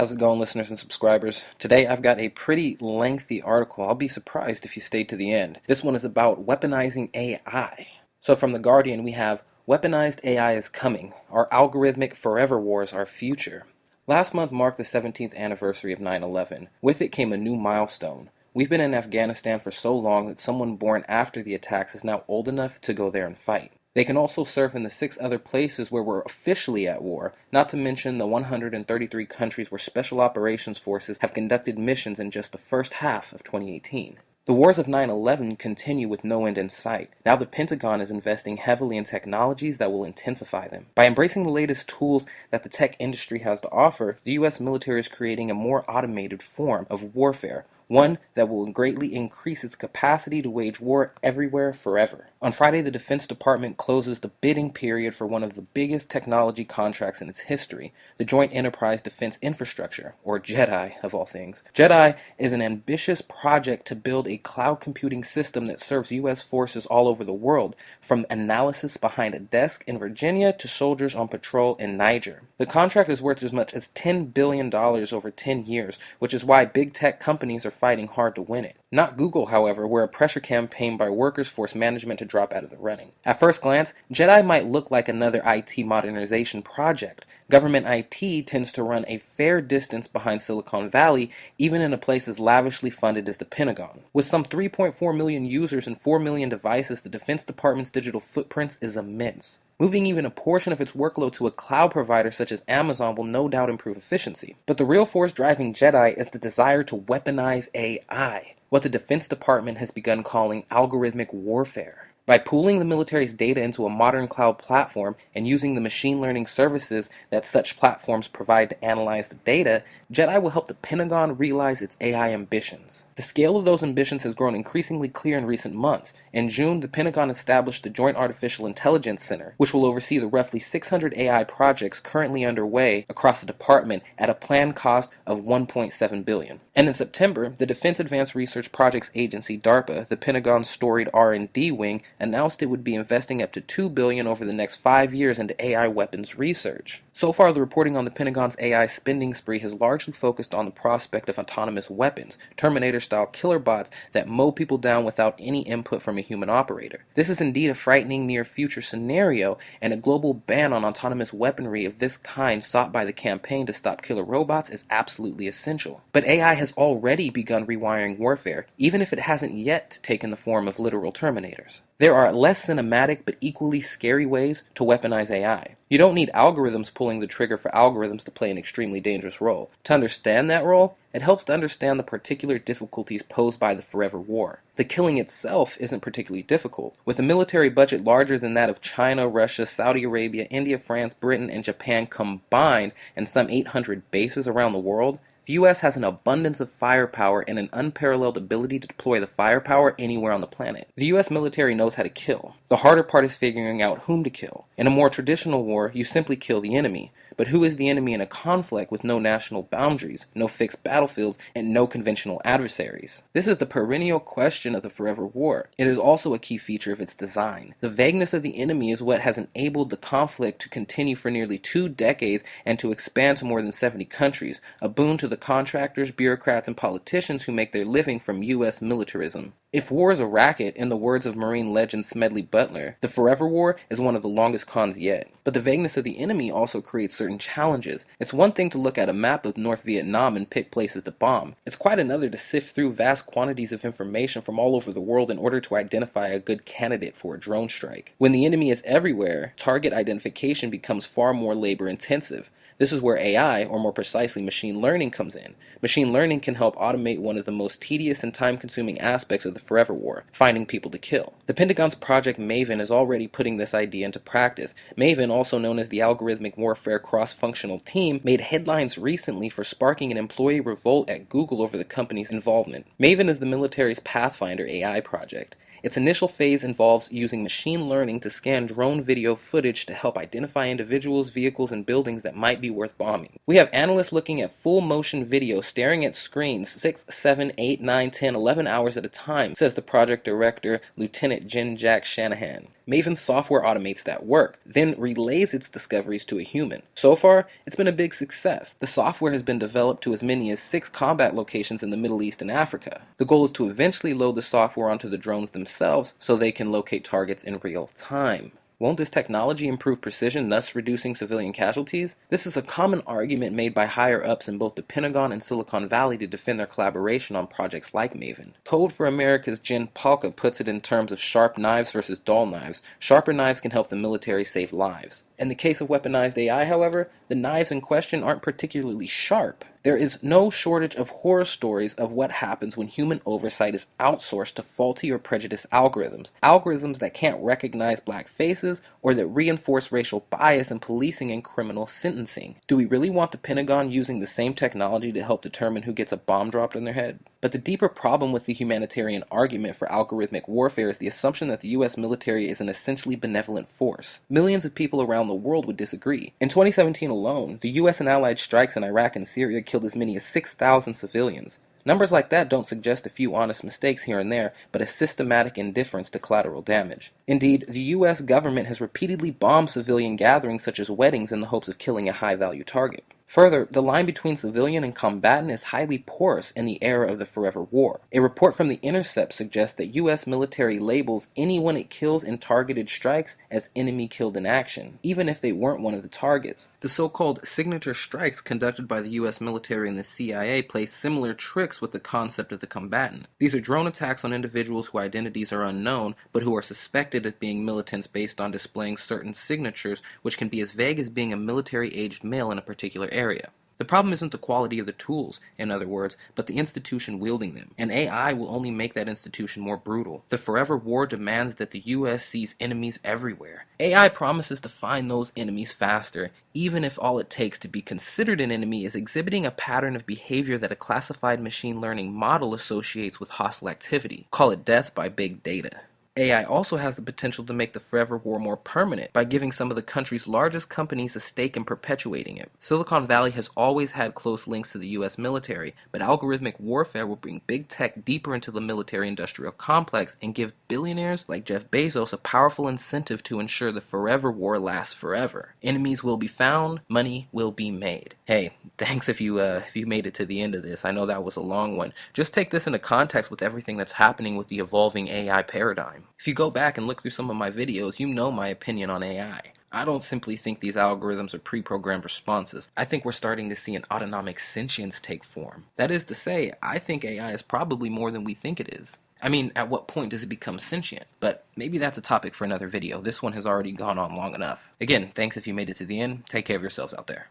How's it going, listeners and subscribers? Today I've got a pretty lengthy article. I'll be surprised if you stayed to the end. This one is about weaponizing AI. So from The Guardian we have, "Weaponized AI is coming. Our algorithmic forever wars our future." Last month marked the 17th anniversary of 9/11. With it came a new milestone. We've been in Afghanistan for so long that someone born after the attacks is now old enough to go there and fight. They can also serve in the 6 other places where we're officially at war, not to mention the 133 countries where Special Operations Forces have conducted missions in just the first half of 2018. The wars of 9/11 continue with no end in sight. Now the Pentagon is investing heavily in technologies that will intensify them. By embracing the latest tools that the tech industry has to offer, the U.S. military is creating a more automated form of warfare, one that will greatly increase its capacity to wage war everywhere forever. On Friday, the Defense Department closes the bidding period for one of the biggest technology contracts in its history, the Joint Enterprise Defense Infrastructure, or JEDI of all things. JEDI is an ambitious project to build a cloud computing system that serves U.S. forces all over the world, from analysis behind a desk in Virginia to soldiers on patrol in Niger. The contract is worth as much as $10 billion over 10 years, which is why big tech companies are fighting hard to win it. Not Google, however, where a pressure campaign by workers forced management to drop out of the running. At first glance, JEDI might look like another IT modernization project. Government IT tends to run a fair distance behind Silicon Valley, even in a place as lavishly funded as the Pentagon. With some 3.4 million users and 4 million devices, the Defense Department's digital footprint is immense. Moving even a portion of its workload to a cloud provider such as Amazon will no doubt improve efficiency. But the real force driving JEDI is the desire to weaponize AI, what the Defense Department has begun calling algorithmic warfare. By pooling the military's data into a modern cloud platform and using the machine learning services that such platforms provide to analyze the data, JEDI will help the Pentagon realize its AI ambitions. The scale of those ambitions has grown increasingly clear in recent months. In June, the Pentagon established the Joint Artificial Intelligence Center, which will oversee the roughly 600 AI projects currently underway across the department at a planned cost of $1.7 billion. And in September, the Defense Advanced Research Projects Agency, DARPA, the Pentagon's storied R&D wing, announced it would be investing up to $2 billion over the next 5 years into AI weapons research. So far, the reporting on the Pentagon's AI spending spree has largely focused on the prospect of autonomous weapons, Terminator-style killer bots that mow people down without any input from a human operator. This is indeed a frightening near-future scenario, and a global ban on autonomous weaponry of this kind sought by the campaign to stop killer robots is absolutely essential. But AI has already begun rewiring warfare, even if it hasn't yet taken the form of literal Terminators. There are less cinematic but equally scary ways to weaponize AI. You don't need algorithms pulling the trigger for algorithms to play an extremely dangerous role. To understand that role, it helps to understand the particular difficulties posed by the forever war. The killing itself isn't particularly difficult. With a military budget larger than that of China, Russia, Saudi Arabia, India, France, Britain, and Japan combined, and some 800 bases around the world, the U.S. has an abundance of firepower and an unparalleled ability to deploy the firepower anywhere on the planet. The U.S. military knows how to kill. The harder part is figuring out whom to kill. In a more traditional war, you simply kill the enemy. But who is the enemy in a conflict with no national boundaries, no fixed battlefields, and no conventional adversaries? This is the perennial question of the forever war. It is also a key feature of its design. The vagueness of the enemy is what has enabled the conflict to continue for nearly 2 decades and to expand to more than 70 countries, a boon to the contractors, bureaucrats, and politicians who make their living from U.S. militarism. If war is a racket, in the words of Marine legend Smedley Butler, the forever war is one of the longest cons yet. But the vagueness of the enemy also creates certain challenges. It's one thing to look at a map of North Vietnam and pick places to bomb. It's quite another to sift through vast quantities of information from all over the world in order to identify a good candidate for a drone strike. When the enemy is everywhere, target identification becomes far more labor intensive. This is where AI, or more precisely machine learning, comes in. Machine learning can help automate one of the most tedious and time-consuming aspects of the forever war, finding people to kill. The Pentagon's Project Maven is already putting this idea into practice. Maven, also known as the Algorithmic Warfare Cross-Functional Team, made headlines recently for sparking an employee revolt at Google over the company's involvement. Maven is the military's Pathfinder AI project. Its initial phase involves using machine learning to scan drone video footage to help identify individuals, vehicles, and buildings that might be worth bombing. We have analysts looking at full motion video staring at screens 6, 7, 8, 9, 10, 11 hours at a time, says the project director, Lieutenant Jen Jack Shanahan. Maven's software automates that work, then relays its discoveries to a human. So far, it's been a big success. The software has been developed to as many as 6 combat locations in the Middle East and Africa. The goal is to eventually load the software onto the drones themselves so they can locate targets in real time. Won't this technology improve precision, thus reducing civilian casualties? This is a common argument made by higher-ups in both the Pentagon and Silicon Valley to defend their collaboration on projects like Maven. Code for America's Jen Palka puts it in terms of sharp knives versus dull knives. Sharper knives can help the military save lives. In the case of weaponized AI, however, the knives in question aren't particularly sharp. There is no shortage of horror stories of what happens when human oversight is outsourced to faulty or prejudiced algorithms. Algorithms that can't recognize black faces or that reinforce racial bias in policing and criminal sentencing. Do we really want the Pentagon using the same technology to help determine who gets a bomb dropped on their head? But the deeper problem with the humanitarian argument for algorithmic warfare is the assumption that the US military is an essentially benevolent force. Millions of people around the world would disagree. In 2017 alone, the US and allied strikes in Iraq and Syria killed as many as 6,000 civilians. Numbers like that don't suggest a few honest mistakes here and there, but a systematic indifference to collateral damage. Indeed, the US government has repeatedly bombed civilian gatherings such as weddings in the hopes of killing a high-value target. Further, the line between civilian and combatant is highly porous in the era of the Forever War. A report from The Intercept suggests that U.S. military labels anyone it kills in targeted strikes as enemy killed in action, even if they weren't one of the targets. The so-called signature strikes conducted by the U.S. military and the CIA play similar tricks with the concept of the combatant. These are drone attacks on individuals whose identities are unknown, but who are suspected of being militants based on displaying certain signatures, which can be as vague as being a military-aged male in a particular area. The problem isn't the quality of the tools, in other words, but the institution wielding them. And AI will only make that institution more brutal. The Forever War demands that the US sees enemies everywhere. AI promises to find those enemies faster, even if all it takes to be considered an enemy is exhibiting a pattern of behavior that a classified machine learning model associates with hostile activity. Call it death by big data. AI also has the potential to make the Forever War more permanent by giving some of the country's largest companies a stake in perpetuating it. Silicon Valley has always had close links to the US military, but algorithmic warfare will bring big tech deeper into the military-industrial complex and give billionaires like Jeff Bezos a powerful incentive to ensure the Forever War lasts forever. Enemies will be found, money will be made. Hey, thanks if you made it to the end of this. I know that was a long one. Just take this into context with everything that's happening with the evolving AI paradigm. If you go back and look through some of my videos, you know my opinion on AI. I don't simply think these algorithms are pre-programmed responses. I think we're starting to see an autonomic sentience take form. That is to say, I think AI is probably more than we think it is. I mean, at what point does it become sentient? But maybe that's a topic for another video. This one has already gone on long enough. Again, thanks if you made it to the end. Take care of yourselves out there.